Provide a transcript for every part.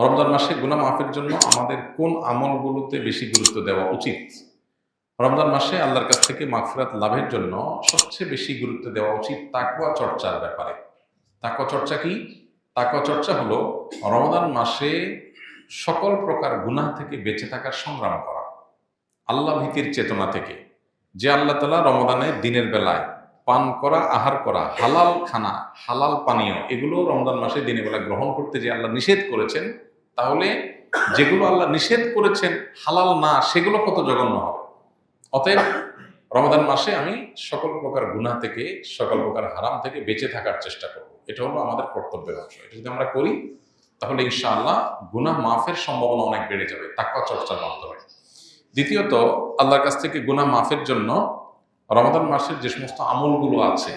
রমজান মাসে গুনাহ মাফের জন্য আমাদের কোন আমলগুলোতে বেশি গুরুত্ব দেওয়া উচিত? রমজান মাসে আল্লাহর কাছ থেকে মাগফিরাত লাভের জন্য সবচেয়ে বেশি গুরুত্ব দেওয়া উচিত তাকওয়া চর্চার ব্যাপারে। তাকওয়া চর্চা কি? তাকওয়া চর্চা হলো রমজান মাসে সকল প্রকার গুনাহ থেকে বেঁচে থাকার সংগ্রাম করা, আল্লাহ ভীতির চেতনা থেকে। যে আল্লাহ তাআলা রমজানে দিনের বেলায় পান করা, আহার করা, হালাল খানা, হালাল পানীয় এগুলো রমজান মাসে দিনের বেলা গ্রহণ করতে যে আল্লাহ নিষেধ করেছেন, তাহলে যেগুলো আল্লাহ নিষেধ করেছেন হালাল না, সেগুলো কত জঘন্য হবে। অতএব রমজান মাসে আমি সকল প্রকার গুনাহ থেকে, সকল প্রকার হারাম থেকে বেঁচে থাকার চেষ্টা করব। এটা হলো আমাদের কর্তব্যের অংশ। এটা যদি আমরা করি তাহলে ইনশাআল্লাহ গুনাহ মাফের সম্ভাবনা অনেক বেড়ে যাবে তাকওয়া চর্চার মাধ্যমে। দ্বিতীয়ত, আল্লাহর কাছ থেকে গুনাহ মাফের জন্য রমজান মাসের যে সমস্ত আমলগুলো আছে,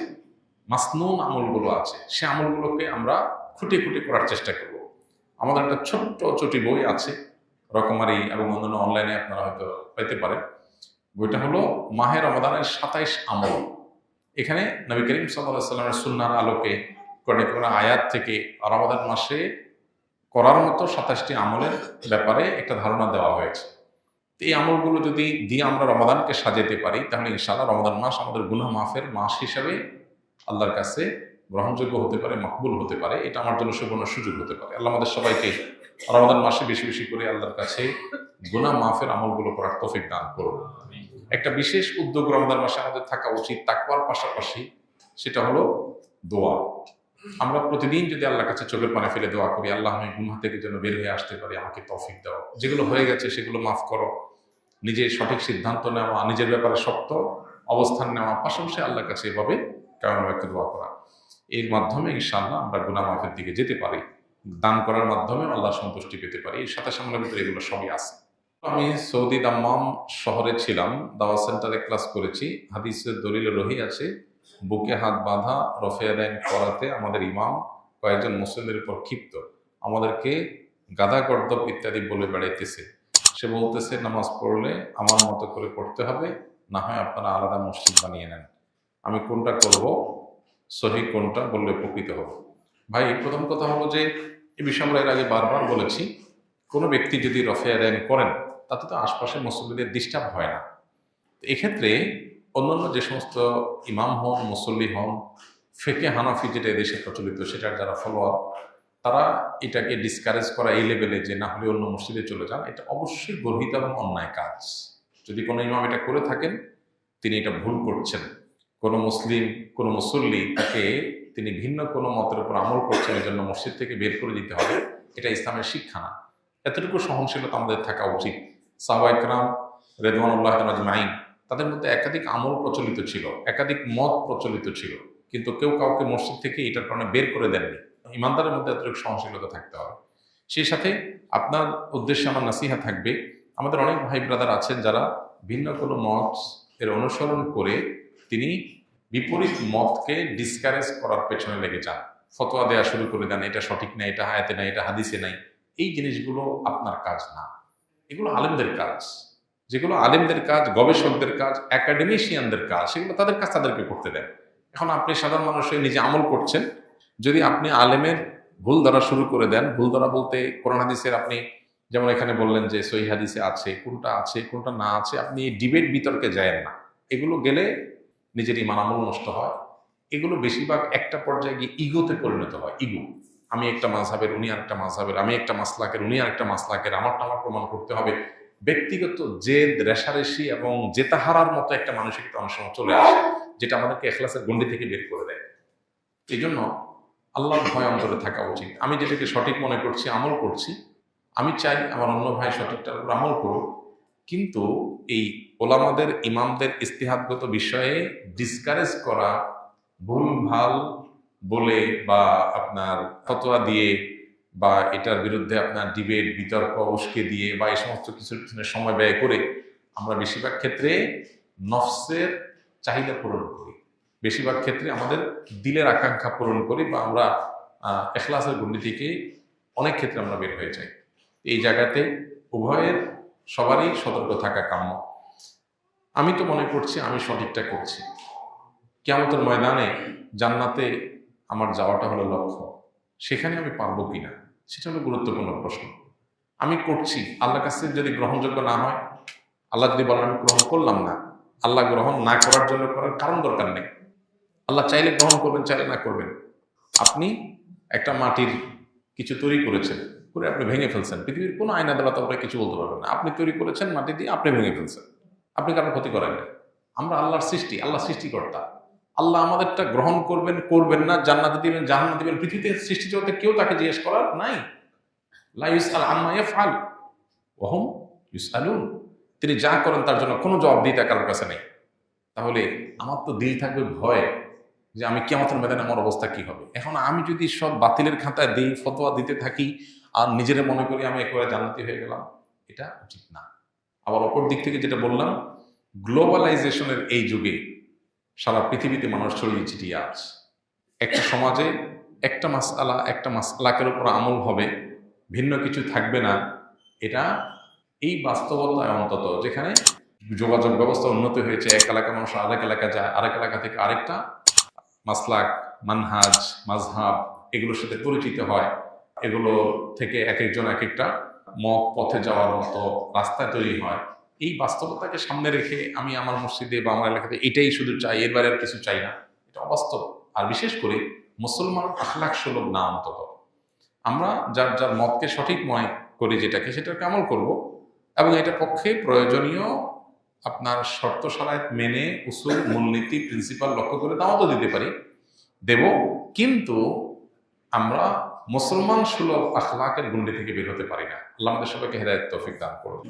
মাসনুন আমলগুলো আছে, সে আমলগুলোকে আমরা খুঁটে খুঁটে করার চেষ্টা করব। আমাদের একটা ছোট্ট ছোটি বই আছে, রকমারি এবং অন্যান্য অনলাইনে আপনারা হয়তো পেতে পারেন। বইটা হলো মাহে রমাদানের 27 আমল। এখানে নবী করিম সাল্লাল্লাহু আলাইহি ওয়াসাল্লামের সুন্নাহর আলোকে কোরআনে আয়াত থেকে রমাদান মাসে করার মতো 27টি আমলের ব্যাপারে একটা ধারণা দেওয়া হয়েছে। এই আমলগুলো যদি দিয়ে আমরা রমাদানকে সাজাতে পারি, তাহলে ইনশাআল্লাহ রমাদান মাস আমাদের গুনাহ মাফের মাস হিসাবে আল্লাহর কাছে গ্রহণযোগ্য হতে পারে, মকবুল হতে পারে। এটা আমার জন্য সুবর্ণ সুযোগ হতে পারে। আল্লাহ আমাদের সবাইকে রমাদান মাসে বেশি বেশি করে আল্লাহর কাছে গুনাহ মাফের আমলগুলো করার তৌফিক দান করুন। একটা বিশেষ উদ্যোগ রমজান মাসে আমাদের থাকা উচিত তাকওয়ার পাশাপাশি, সেটা হলো দোয়া। আমরা প্রতিদিন যদি আল্লাহর কাছে চোখের পানি ফেলে দোয়া করি, আল্লাহ আমি গুনাহ থেকে যেন বের হয়ে আসতে পারি, আমাকে তৌফিক দাও, যেগুলো হয়ে গেছে সেগুলো মাফ করো, নিজের সঠিক সিদ্ধান্ত নেওয়া, নিজের ব্যাপারে শক্ত অবস্থান নেওয়া, পাশাপাশি আল্লাহর কাছে এভাবে কেমন একটা দোয়া করা। এর মাধ্যমে ইনশাআল্লাহ আমরা গুনাহ মাফের দিকে যেতে পারি, দান করার মাধ্যমে আল্লাহ সন্তুষ্টি পেতে পারি। এর সাথে সামনের ভিতরে এগুলো সবই আছে। আমি সৌদি দাম্মাম শহরে ছিলাম, দাওয়া সেন্টারে ক্লাস করেছি। হাদিসের দলিল রহি আছে, বুকে হাত বাঁধা রফে আদায় করাতে আমাদের ইমাম কয়েকজন মুসলিমদের উপর ক্ষিপ্ত, আমাদেরকে গাধা গর্দব ইত্যাদি বলে বেড়াইতেছে। সে বলতেছে, নামাজ পড়লে আমার মতো করে পড়তে হবে, না হয় আপনারা আলাদা মসজিদ বানিয়ে নেন। আমি কোনটা করব, সহি কোনটা বললে উপকৃত হব। ভাই, প্রথম কথা হলো যে এই বিষয়ে আমরা এর আগে বারবার বলেছি, কোনো ব্যক্তি যদি রফে আদায় করেন তাতে তো আশপাশের মুসল্লিদের ডিস্টার্ব হয় না। এক্ষেত্রে অন্যান্য যে সমস্ত ইমাম হন, মুসল্লি হন, ফিকহে হানাফি যেটা এদেশে প্রচলিত সেটার যারা ফলোয়ার, তারা এটাকে ডিসকারেজ করা এই লেভেলে যে না হলে অন্য মসজিদে চলে যান, এটা অবশ্যই গর্হিত এবং অন্যায় কাজ। যদি কোনো ইমাম এটা করে থাকেন, তিনি এটা ভুল করছেন। কোনো মুসলিম, কোনো মুসল্লি তাকে তিনি ভিন্ন কোনো মতের উপর আমল করছেন, এই জন্য মসজিদ থেকে বের করে দিতে হবে, এটা ইসলামের শিক্ষা না। এতটুকু সহনশীলতা আমাদের থাকা উচিত। সাহাবায়ে কেরাম রিদওয়ানুল্লাহি আজমাইন, তাদের মধ্যে একাধিক আমল প্রচলিত ছিল, একাধিক মত প্রচলিত ছিল, কিন্তু কেউ কাউকে মসজিদ থেকে এটার কারণে বের করে দেননি। ইমানদারের মধ্যে এতটুকু সহনশীলতা থাকতে হবে। সেই সাথে আপনার উদ্দেশ্যে আমার নাসিহা থাকবে, আমাদের অনেক ভাই ব্রাদার আছেন যারা ভিন্ন কোনো মত এর অনুসরণ করে তিনি বিপরীত মতকে ডিসকারেজ করার পেছনে লেগে যান, ফতোয়া দেওয়া শুরু করে দেন, এটা সঠিক নাই, এটা আয়াতে নাই, এটা হাদিসে নাই। এই জিনিসগুলো আপনার কাজ না, এগুলো আলেমদের কাজ। যেগুলো আলেমদের কাজ, গবেষকদের কাজ, একাডেমিশিয়ানদের কাজ, সেগুলো তাদের কাজ তাদেরকে করতে দেন। এখন আপনি সাধারণ মানুষ হয়ে নিজে আমল করছেন, যদি আপনি আলেমের ভুল ধরা শুরু করে দেন, ভুল ধরা বলতে কোরআন হাদিসের, আপনি যেমন এখানে বললেন যে সহিহ হাদিসে আছে, কোনটা না আছে, আপনি ডিবেট বিতর্কে যায়েন না। এগুলো গেলে নিজের ইমান আমল নষ্ট হয়। এগুলো বেশিরভাগ একটা পর্যায়ে গিয়ে ইগোতে পরিণত হয়। ইগো, আমি একটা মাযহাবের, উনি আরেকটা মাযহাবের, আমি একটা মাসলাকের, উনি আরেকটা মাসলাকের, আমারটা আমার প্রমাণ করতে হবে। ব্যক্তিগত জেদ, রেষারেষি এবং জেতাহারার মতো একটা মানসিকতা অনেক সময় চলে আসে, যেটা আমাদেরকে ইখলাসের গণ্ডি থেকে বের করে দেয়। এই জন্য আল্লাহর ভয় অন্তরে থাকা উচিত। আমি যেটাকে সঠিক মনে করছি, আমল করছি, আমি চাই আমার অন্য ভাই সঠিকটার উপর আমল করুক, কিন্তু এই ওলামাদের, ইমামদের ইস্তিহাদগত বিষয়ে ডিসকারেজ করা, ভুল ভাল বলে বা আপনার ফতোয়া দিয়ে বা এটার বিরুদ্ধে আপনার ডিবেট বিতর্ক উস্কে দিয়ে বা এই সমস্ত কিছুর পিছনে সময় ব্যয় করে আমরা বেশিরভাগ ক্ষেত্রে নফসের চাহিদা পূরণ করি, বেশিরভাগ ক্ষেত্রে আমাদের দিলের আকাঙ্ক্ষা পূরণ করি, বা আমরা ইখলাসের গণ্ডি থেকে অনেক ক্ষেত্রে আমরা বের হয়ে যাই। এই জায়গাতে উভয়ের সবারই সতর্ক থাকা কাম্য। আমি তো মনে করছি আমি সঠিকটা করছি, কিয়ামতের ময়দানে জান্নাতে আমার যাওয়াটা হলো লক্ষ্য, সেখানে আমি পারবো কিনা, সেটা হলো গুরুত্বপূর্ণ প্রশ্ন। আমি করছি, আল্লাহর কাছে যদি গ্রহণযোগ্য না হয়, আল্লাহ যদি বলেন আমি গ্রহণ করলাম না, আল্লাহ গ্রহণ না করার জন্য করার কারণ দরকার নেই। আল্লাহ চাইলে গ্রহণ করবেন, চাইলে না করবেন। আপনি একটা মাটির কিছু তৈরি করেছেন, করে আপনি ভেঙে ফেলছেন, পৃথিবীর কোনো আইন আদালত আপনাকে কিছু বলতে পারবেন না। আপনি তৈরি করেছেন মাটি দিয়ে, আপনি ভেঙে ফেলছেন, আপনি কারোর ক্ষতি করেন না। আমরা আল্লাহর সৃষ্টি, আল্লাহ সৃষ্টিকর্তা। আল্লাহ আমাদেরটা গ্রহণ করবেন, করবেন না, জান্নাতে দিবেন, জাহান্নামে দিবেন, পৃথিবীতে সৃষ্টি জগতে কেউ তাকে জিজ্ঞেস করার নাই। লা ইউসআল আম্মা ইয়াফআল ওয়া হুম ইউসআলুন। তিনি যা করেন তার জন্য কোনো জবাবদিহিতা কারোর কাছে নেই। তাহলে আমার তো দিল থাকবে ভয় যে আমি কিয়ামতের ময়দানে আমার অবস্থা কি হবে। এখন আমি যদি সব বাতিলের খাতায় দিই, ফতোয়া দিতে থাকি, আর নিজের মনে করি আমি একেবারে জান্নাতি হয়ে গেলাম, এটা উচিত না। আবার অপর দিক থেকে যেটা বললাম, গ্লোবালাইজেশনের এই যুগে সারা পৃথিবীতে মানুষ ছড়িয়ে ছিটিয়ে আছে। একটা সমাজে একটা মাসআলাকের উপর আমল হবে, ভিন্ন কিছু থাকবে না। এটা এই বাস্তবতায় অন্তত যেখানে যোগাযোগ ব্যবস্থা উন্নত হয়েছে, এক এলাকা মানুষ আরেক এলাকা যায়, আরেক এলাকা থেকে আরেকটা মাসলাক, মানহাজ, মাযহাব এগুলোর সাথে পরিচিত হয়, এগুলো থেকে এক একজন এক একটা মত পথে যাওয়ার মতো রাস্তা তৈরি হয়। এই বাস্তবতাকে সামনে রেখে আমি আমার মসজিদে বা আমার এলাকাতে এটাই শুধু চাই, এর বাইরে আর কিছু চাই না, এটা অবাস্তব। আর বিশেষ করে মুসলমান আখলাক সুলভ না, অন্তত আমরা যার যার মতকে সঠিক মনে করি, যেটাকে সেটাকে আমল করব, এবং এটা পক্ষে প্রয়োজনীয় আপনার শর্ত শারায়েত মেনে উসুল, মূলনীতি, প্রিন্সিপাল লক্ষ্য করে দাওয়াতও দিতে পারি, দেব। কিন্তু আমরা মুসলমান সুলভ আখলাকের গুন্ডি থেকে বের হতে পারি না। আল্লাহ আমাদের সবাইকে হেদায়েত তৌফিক দান করুন।